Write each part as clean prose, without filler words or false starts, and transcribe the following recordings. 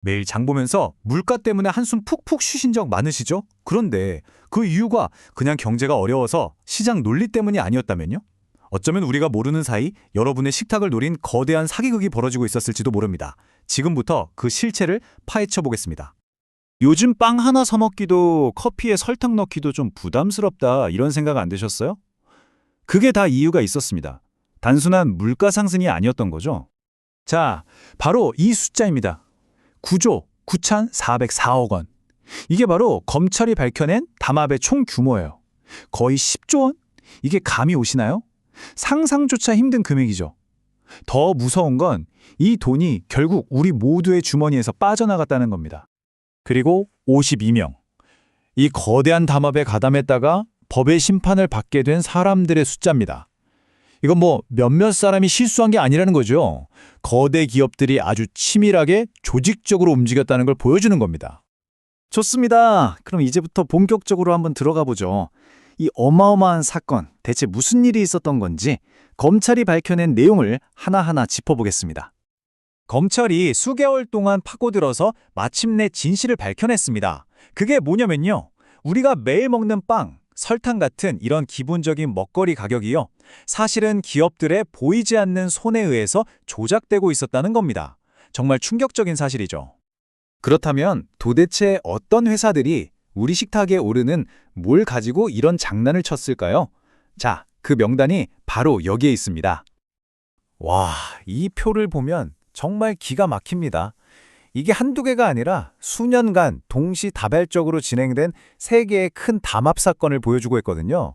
매일 장 보면서 물가 때문에 한숨 푹푹 쉬신 적 많으시죠? 그런데 그 이유가 그냥 경제가 어려워서 시장 논리 때문이 아니었다면요? 어쩌면 우리가 모르는 사이 여러분의 식탁을 노린 거대한 사기극이 벌어지고 있었을지도 모릅니다. 지금부터 그 실체를 파헤쳐 보겠습니다. 요즘 빵 하나 사 먹기도 커피에 설탕 넣기도 좀 부담스럽다 이런 생각 안 드셨어요? 그게 다 이유가 있었습니다. 단순한 물가 상승이 아니었던 거죠. 자, 바로 이 숫자입니다. 9조 9,404억 원. 이게 바로 검찰이 밝혀낸 담합의 총 규모예요. 거의 10조 원? 이게 감이 오시나요? 상상조차 힘든 금액이죠. 더 무서운 건 이 돈이 결국 우리 모두의 주머니에서 빠져나갔다는 겁니다. 그리고 52명. 이 거대한 담합에 가담했다가 법의 심판을 받게 된 사람들의 숫자입니다. 이건 뭐 몇몇 사람이 실수한 게 아니라는 거죠. 거대 기업들이 아주 치밀하게 조직적으로 움직였다는 걸 보여주는 겁니다. 좋습니다. 그럼 이제부터 본격적으로 한번 들어가 보죠. 이 어마어마한 사건, 대체 무슨 일이 있었던 건지 검찰이 밝혀낸 내용을 하나하나 짚어보겠습니다. 검찰이 수개월 동안 파고들어서 마침내 진실을 밝혀냈습니다. 그게 뭐냐면요. 우리가 매일 먹는 빵, 설탕 같은 이런 기본적인 먹거리 가격이요. 사실은 기업들의 보이지 않는 손에 의해서 조작되고 있었다는 겁니다. 정말 충격적인 사실이죠. 그렇다면 도대체 어떤 회사들이 우리 식탁에 오르는 뭘 가지고 이런 장난을 쳤을까요? 자, 그 명단이 바로 여기에 있습니다. 와, 이 표를 보면 정말 기가 막힙니다. 이게 한두 개가 아니라 수년간 동시다발적으로 진행된 세 개의 큰 담합 사건을 보여주고 있거든요.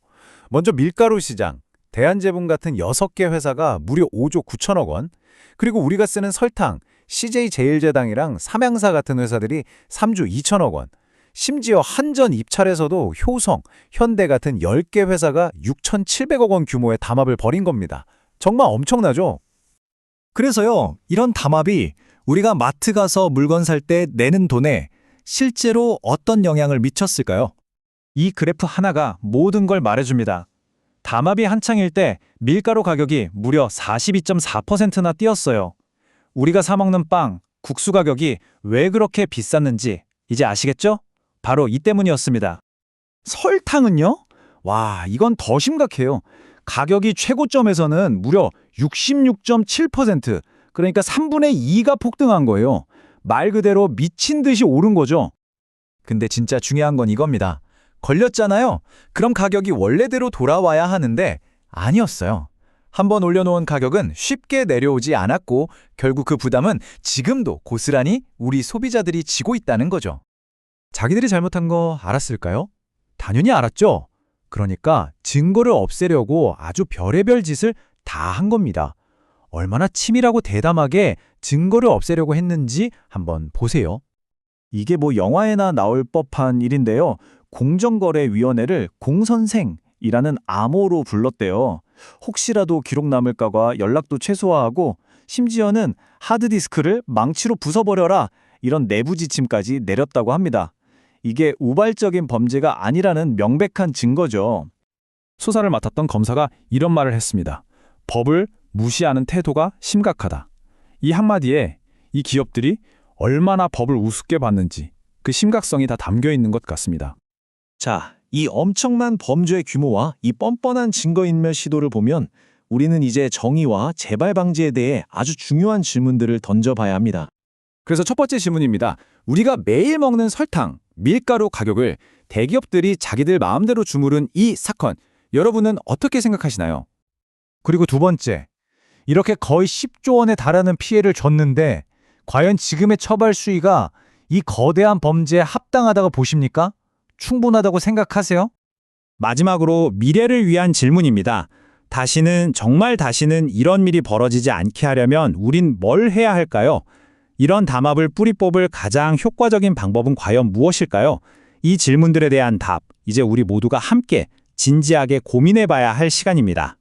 먼저 밀가루 시장, 대한제품 같은 6개 회사가 무려 5조 9천억 원, 그리고 우리가 쓰는 설탕, CJ제일제당이랑 삼양사 같은 회사들이 3조 2천억 원, 심지어 한전 입찰에서도 효성, 현대 같은 10개 회사가 6,700억 원 규모의 담합을 벌인 겁니다. 정말 엄청나죠? 그래서요, 이런 담합이 우리가 마트 가서 물건 살 때 내는 돈에 실제로 어떤 영향을 미쳤을까요? 이 그래프 하나가 모든 걸 말해줍니다. 담합이 한창일 때 밀가루 가격이 무려 42.4%나 뛰었어요. 우리가 사 먹는 빵, 국수 가격이 왜 그렇게 비쌌는지 이제 아시겠죠? 바로 이 때문이었습니다. 설탕은요? 와, 이건 더 심각해요. 가격이 최고점에서는 무려 66.7%, 그러니까 3분의 2가 폭등한 거예요. 말 그대로 미친 듯이 오른 거죠. 근데 진짜 중요한 건 이겁니다. 걸렸잖아요. 그럼 가격이 원래대로 돌아와야 하는데 아니었어요. 한번 올려놓은 가격은 쉽게 내려오지 않았고 결국 그 부담은 지금도 고스란히 우리 소비자들이 지고 있다는 거죠. 자기들이 잘못한 거 알았을까요? 당연히 알았죠. 그러니까 증거를 없애려고 아주 별의별 짓을 다 한 겁니다. 얼마나 치밀하고 대담하게 증거를 없애려고 했는지 한번 보세요. 이게 뭐 영화에나 나올 법한 일인데요. 공정거래위원회를 공선생이라는 암호로 불렀대요. 혹시라도 기록 남을까봐 연락도 최소화하고 심지어는 하드디스크를 망치로 부숴버려라 이런 내부 지침까지 내렸다고 합니다. 이게 우발적인 범죄가 아니라는 명백한 증거죠. 수사를 맡았던 검사가 이런 말을 했습니다. 법을 무시하는 태도가 심각하다. 이 한마디에 이 기업들이 얼마나 법을 우습게 봤는지 그 심각성이 다 담겨 있는 것 같습니다. 자, 이 엄청난 범죄의 규모와 이 뻔뻔한 증거인멸 시도를 보면 우리는 이제 정의와 재발 방지에 대해 아주 중요한 질문들을 던져봐야 합니다. 그래서 첫 번째 질문입니다. 우리가 매일 먹는 설탕, 밀가루 가격을 대기업들이 자기들 마음대로 주무른 이 사건, 여러분은 어떻게 생각하시나요? 그리고 두 번째, 이렇게 거의 10조 원에 달하는 피해를 줬는데 과연 지금의 처벌 수위가 이 거대한 범죄에 합당하다고 보십니까? 충분하다고 생각하세요? 마지막으로 미래를 위한 질문입니다. 정말 다시는 이런 일이 벌어지지 않게 하려면 우린 뭘 해야 할까요? 이런 담합을 뿌리 뽑을 가장 효과적인 방법은 과연 무엇일까요? 이 질문들에 대한 답, 이제 우리 모두가 함께 진지하게 고민해봐야 할 시간입니다.